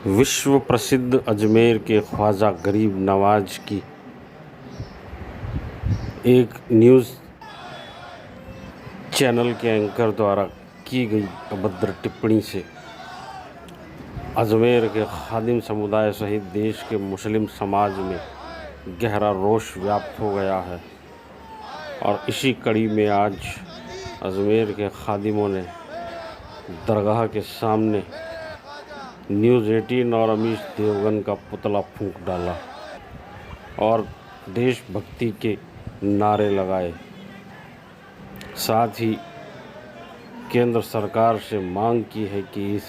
विश्व प्रसिद्ध अजमेर के ख्वाजा गरीब नवाज की एक न्यूज़ चैनल के एंकर द्वारा की गई अभद्र टिप्पणी से अजमेर के खादिम समुदाय सहित देश के मुस्लिम समाज में गहरा रोष व्याप्त हो गया है। और इसी कड़ी में आज अजमेर के खादिमों ने दरगाह के सामने न्यूज़ 18 और अमीश देवगन का पुतला फूंक डाला और देशभक्ति के नारे लगाए। साथ ही केंद्र सरकार से मांग की है कि इस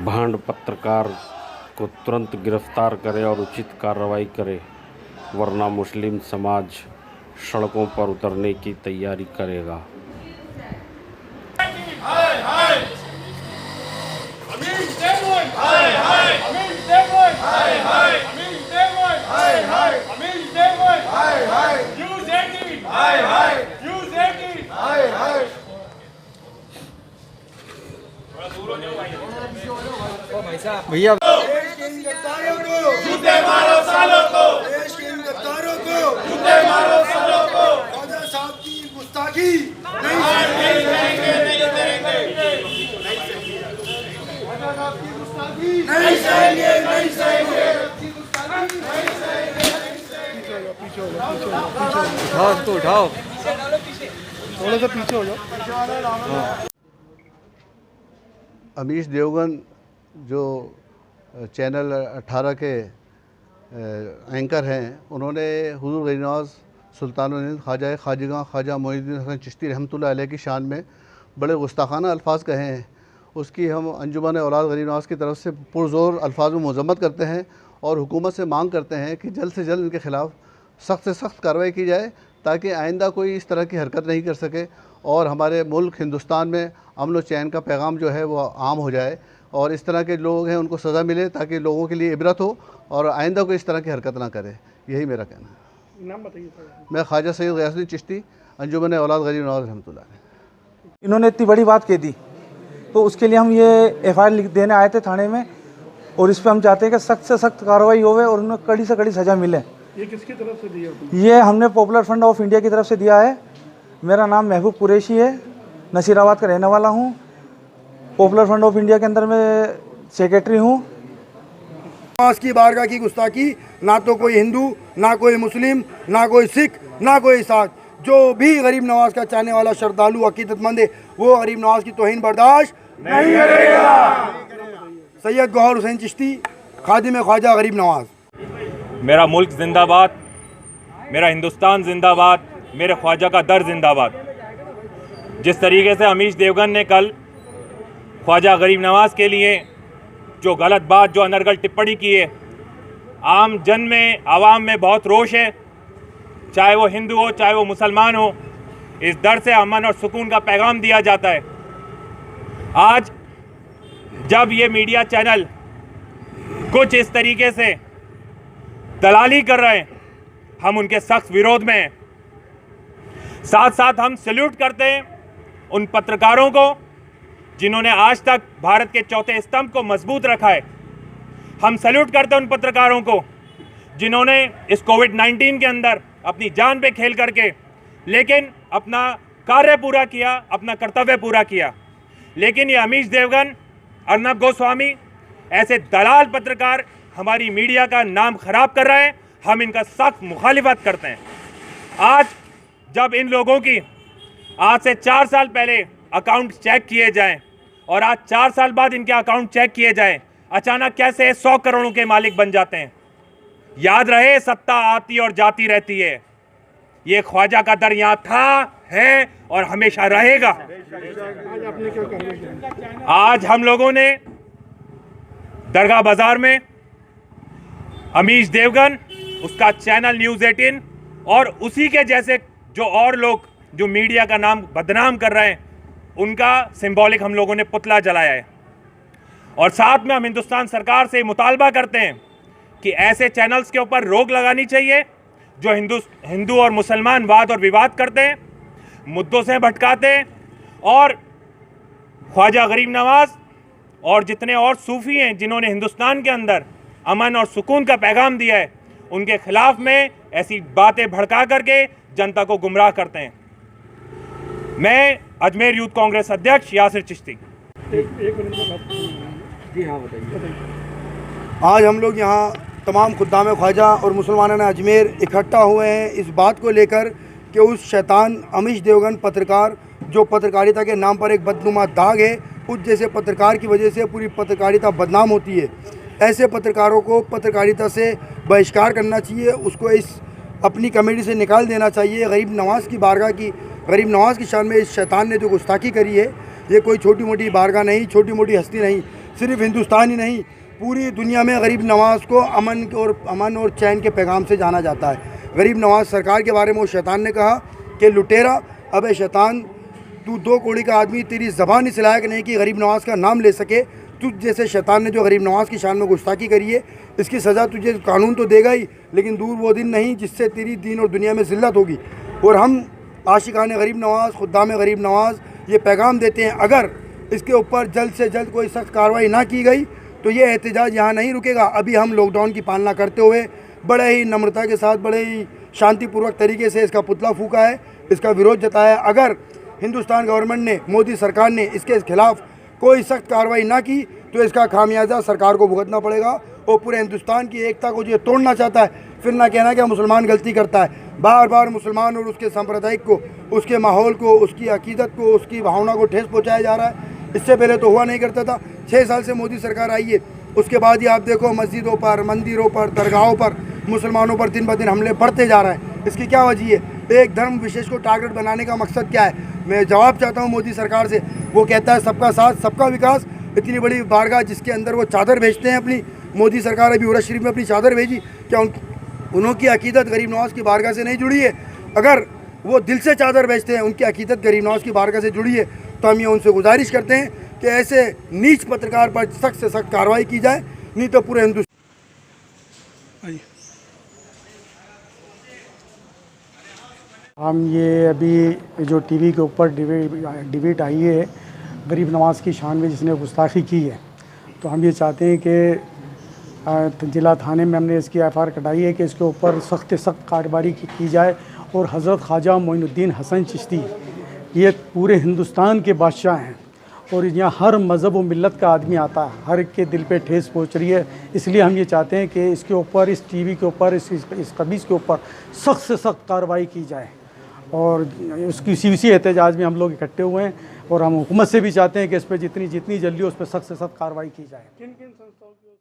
भांड पत्रकार को तुरंत गिरफ्तार करे और उचित कार्रवाई करे, वरना मुस्लिम समाज सड़कों पर उतरने की तैयारी करेगा। भैया देश के इन गद्दारों को जूते मारो, सालों को देश के इन गद्दारों को जूते मारो, सालों को ख्वाजा साहब की गुस्ताखी नहीं सहेंगे, नहीं सहेंगे, ख्वाजा साहब की गुस्ताखी नहीं सहेंगे, नहीं सहेंगे, उठाओ थोड़ा सा पीछे हो जाओ। अमीश देवगन जो चैनल 18 के एंकर हैं, उन्होंने हुजूर गरीब नवाज सुल्तानुल ख्वाजा ख्वाजा मोइनुद्दीन हसन चिश्ती रहमतुल्लाह अलैह की शान में बड़े गुस्ताखाना अल्फाज कहे हैं। उसकी हम अंजुमन औलाद गरीब नवाज की तरफ से पुरज़ोर अल्फाज में मज़म्मत करते हैं और हुकूमत से मांग करते हैं कि जल्द से जल्द इनके ख़िलाफ़ सख्त से सख्त कार्रवाई की जाए, ताकि आइंदा कोई इस तरह की हरकत नहीं कर सके और हमारे मुल्क हिंदुस्तान में अमन व चैन का पैगाम जो है वो आम हो जाए और इस तरह के लोग हैं उनको सज़ा मिले, ताकि लोगों के लिए इबरत हो और आइंदा कोई इस तरह की हरकत ना करे। यही मेरा कहना है। नाम बताइए सर। मैं ख्वाजा सैयद गयासुद्दीन चिश्ती, अंजुमन औलाद गरीब नवाज रहमतुल्लाह अलैह। इन्होंने इतनी बड़ी बात कह दी, तो उसके लिए हम ये एफआईआर लिख देने आए थे थाने में, और इस पर हम चाहते हैं कि सख्त से सख्त कार्रवाई होवे और उन्हें कड़ी से कड़ी सज़ा मिले। ये किसकी तरफ से दिया? ये हमने पॉपुलर फ्रंट ऑफ इंडिया की तरफ से दिया है। मेरा नाम महबूब कुरैशी है, नसीराबाद का रहने वाला हूँ। पॉपुलर फ्रंट ऑफ इंडिया के अंदर मैं सेक्रेटरी हूँ। नमाज की बारगाह की गुस्ताखी ना तो कोई हिंदू, ना कोई मुस्लिम, ना कोई सिख, ना कोई ईसाई, जो भी गरीब नवाज का चाहने वाला श्रद्धालु अकीदतमंद है वो गरीब नवाज की तौहीन बर्दाश्त नहीं करेगा। सैयद गौहर हुसैन चिश्ती, खादिम ख्वाजा गरीब नवाज। मेरा मुल्क जिंदाबाद, मेरा हिंदुस्तान जिंदाबाद, मेरे ख्वाजा का दर जिंदाबाद। जिस तरीके से अमीश देवगन ने कल ख्वाजा गरीब नवाज के लिए जो गलत बात, जो अनर्गल टिप्पणी की है, आम जन में, आवाम में बहुत रोष है, चाहे वो हिंदू हो चाहे वो मुसलमान हो। इस दर से अमन और सुकून का पैगाम दिया जाता है। आज जब ये मीडिया चैनल कुछ इस तरीके से दलाली कर रहे हैं, हम उनके सख्त विरोध में हैं। साथ साथ हम सैल्यूट करते हैं उन पत्रकारों को जिन्होंने आज तक भारत के चौथे स्तंभ को मजबूत रखा है। हम सैल्यूट करते हैं उन पत्रकारों को जिन्होंने इस कोविड-19 के अंदर अपनी जान पे खेल करके लेकिन अपना कार्य पूरा किया, अपना कर्तव्य पूरा किया। लेकिन ये अमीश देवगन, अर्नब गोस्वामी, ऐसे दलाल पत्रकार हमारी मीडिया का नाम खराब कर रहे हैं। हम इनका सख्त मुखालिफत करते हैं। आज जब इन लोगों की आज से 4 साल पहले अकाउंट चेक किए जाएं और आज 4 साल बाद इनके अकाउंट चेक किए जाएं, अचानक कैसे 100 करोड़ों के मालिक बन जाते हैं। याद रहे, सत्ता आती और जाती रहती है। ये ख्वाजा का दर यहाँ था, है और हमेशा रहेगा। आज हम लोगों ने दरगाह बाजार में अमीश देवगन, उसका चैनल न्यूज़ 18 और उसी के जैसे जो और लोग जो मीडिया का नाम बदनाम कर रहे हैं, उनका सिंबॉलिक हम लोगों ने पुतला जलाया है। और साथ में हम हिंदुस्तान सरकार से मुतालबा करते हैं कि ऐसे चैनल्स के ऊपर रोक लगानी चाहिए जो हिंदू और मुसलमान वाद और विवाद करते हैं, मुद्दों से भटकाते हैं और ख्वाजा गरीब नवाज और जितने और सूफ़ी हैं जिन्होंने हिंदुस्तान के अंदर अमन और सुकून का पैगाम दिया है, उनके खिलाफ में ऐसी बातें भड़का करके जनता को गुमराह करते हैं। मैं अजमेर यूथ कांग्रेस अध्यक्ष यासिर चिश्ती। एक मिनट में बात। जी हाँ, बताइए। आज हम लोग यहाँ तमाम खुद्दाम ख्वाजा और मुसलमानान अजमेर इकट्ठा हुए हैं इस बात को लेकर कि उस शैतान अमीश देवगन पत्रकार जो पत्रकारिता के नाम पर एक बदनुमा दाग है, उस जैसे पत्रकार की वजह से पूरी पत्रकारिता बदनाम होती है। ऐसे पत्रकारों को पत्रकारिता से बहिष्कार करना चाहिए, उसको इस अपनी कमेटी से निकाल देना चाहिए। गरीब नवाज़ की बारगाह की, गरीब नवाज़ की शान में इस शैतान ने जो गुस्ताखी करी है, ये कोई छोटी मोटी बारगाह नहीं, छोटी मोटी हस्ती नहीं, सिर्फ हिंदुस्तान ही नहीं पूरी दुनिया में गरीब नवाज़ को अमन और चैन के पैगाम से जाना जाता है। गरीब नवाज़ सरकार के बारे में उस शैतान ने कहा कि लुटेरा, अबे शैतान, तू 2 कौड़ी का आदमी, तेरी ज़बान इस लायक नहीं कि गरीब नवाज़ का नाम ले सके। तुझ जैसे शैतान ने जो गरीब नवाज़ की शान में गुस्ताखी करी है, इसकी सज़ा तुझे कानून तो देगा ही, लेकिन दूर वो दिन नहीं जिससे तेरी दीन और दुनिया में ज़िल्लत होगी। और हम आशिकान गरीब नवाज़, खुद्दाम गरीब नवाज़ ये पैगाम देते हैं, अगर इसके ऊपर जल्द से जल्द कोई सख्त कार्रवाई ना की गई तो ये एहतजाज यहाँ नहीं रुकेगा। अभी हम लॉकडाउन की पालना करते हुए बड़े ही नम्रता के साथ, बड़े ही शांतिपूर्वक तरीके से इसका पुतला फूका है, इसका विरोध जताया। अगर हिंदुस्तान गवर्नमेंट ने, मोदी सरकार ने इसके खिलाफ कोई सख्त कार्रवाई ना की तो इसका खामियाजा सरकार को भुगतना पड़ेगा। और पूरे हिंदुस्तान की एकता को जो तोड़ना चाहता है, फिर ना कहना कि मुसलमान गलती करता है। बार बार मुसलमान और उसके सांप्रदायिक को, उसके माहौल को, उसकी अकीदत को, उसकी भावना को ठेस पहुँचाया जा रहा है। इससे पहले तो हुआ नहीं करता था। 6 साल से मोदी सरकार आई है, उसके बाद ही आप देखो मस्जिदों पर, मंदिरों पर, दरगाहों पर मुसलमानों पर दिन ब दिन हमले बढ़ते जा रहे हैं। इसकी क्या वजह है? एक धर्म विशेष को टारगेट बनाने का मकसद क्या है? मैं जवाब चाहता हूँ मोदी सरकार से। वो कहता है सबका साथ सबका विकास, इतनी बड़ी बारगाह जिसके अंदर वो चादर भेजते हैं अपनी, मोदी सरकार अभी उरस शरीफ में अपनी चादर भेजी, क्या उनकी अकीदत गरीब नवाज़ की बारगाह से नहीं जुड़ी है? अगर वो दिल से चादर भेजते हैं, उनकी अकीदत गरीब नवाज़ की बारगाह से जुड़ी है, तो हम ये उनसे गुजारिश करते हैं कि ऐसे नीच पत्रकार पर सख्त से सख्त कार्रवाई की जाए, नहीं तो पूरे हिंदुस्तान। हम ये अभी जो टीवी के ऊपर डिबेट आई है गरीब नवाज़ की शान में जिसने गुस्ताखी की है, तो हम ये चाहते हैं कि जिला थाने में हमने इसकी एफआईआर कटाई है कि इसके ऊपर सख्त सख्त कार्रवाई की जाए। और हज़रत ख्वाजा मोइनुद्दीन हसन चिश्ती ये पूरे हिंदुस्तान के बादशाह हैं और यहाँ हर मज़हब व मिल्लत का आदमी आता है, हर एक के दिल पे ठेस पहुँच रही है। इसलिए हम ये चाहते हैं कि इसके ऊपर, इस टीवी के ऊपर, इस कमीज़ के ऊपर सख्त से सख्त कार्रवाई की जाए। और उसकी इसी एहतजाज में हम लोग इकट्ठे हुए हैं और हम हुकूमत से भी चाहते हैं कि इस पर जितनी जल्दी उस पर सख्त से सख्त कार्रवाई की जाए।